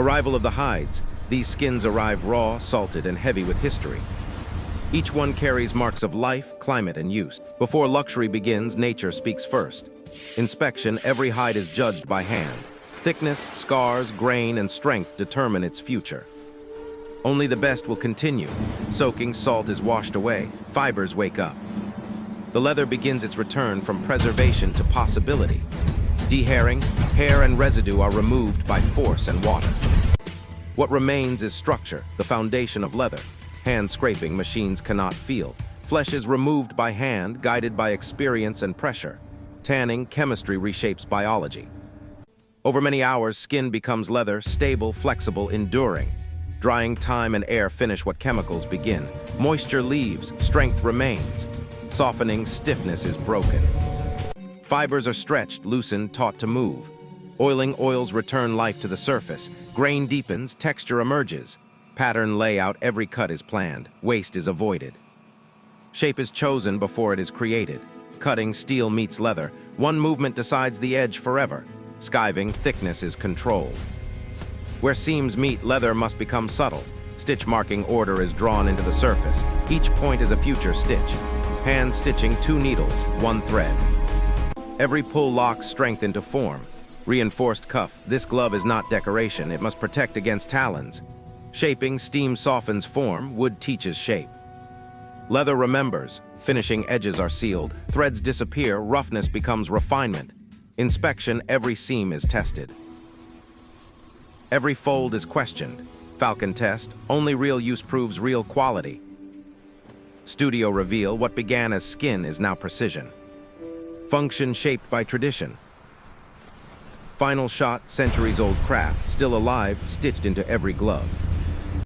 Arrival of the hides. These skins arrive raw, salted, and heavy with history. Each one carries marks of life, climate, and use. Before luxury begins, nature speaks first. Inspection, every hide is judged by hand. Thickness, scars, grain, and strength determine its future. Only the best will continue. Soaking salt is washed away, fibers wake up. The leather begins its return from preservation to possibility. Dehairing, hair and residue are removed by force and water. What remains is structure, the foundation of leather. Hand scraping machines cannot feel. Flesh is removed by hand, guided by experience and pressure. Tanning, chemistry reshapes biology. Over many hours, skin becomes leather, stable, flexible, enduring. Drying, time, and air finish what chemicals begin. Moisture leaves, strength remains. Softening, stiffness is broken. Fibers are stretched, loosened, taught to move. Oiling oils return life to the surface. Grain deepens, texture emerges. Pattern layout, every cut is planned. Waste is avoided. Shape is chosen before it is created. Cutting, steel meets leather. One movement decides the edge forever. Skiving, thickness is controlled. Where seams meet, leather must become subtle. Stitch marking order is drawn into the surface. Each point is a future stitch. Hand stitching, 2 needles, 1 thread. Every pull locks strength into form. Reinforced cuff, this glove is not decoration, it must protect against talons. Shaping, steam softens form, wood teaches shape. Leather remembers, finishing edges are sealed. Threads disappear, roughness becomes refinement. Inspection, every seam is tested. Every fold is questioned. Falcon test, only real use proves real quality. Studio reveal, what began as skin is now precision. Function shaped by tradition. Final shot, centuries-old craft, still alive, stitched into every glove.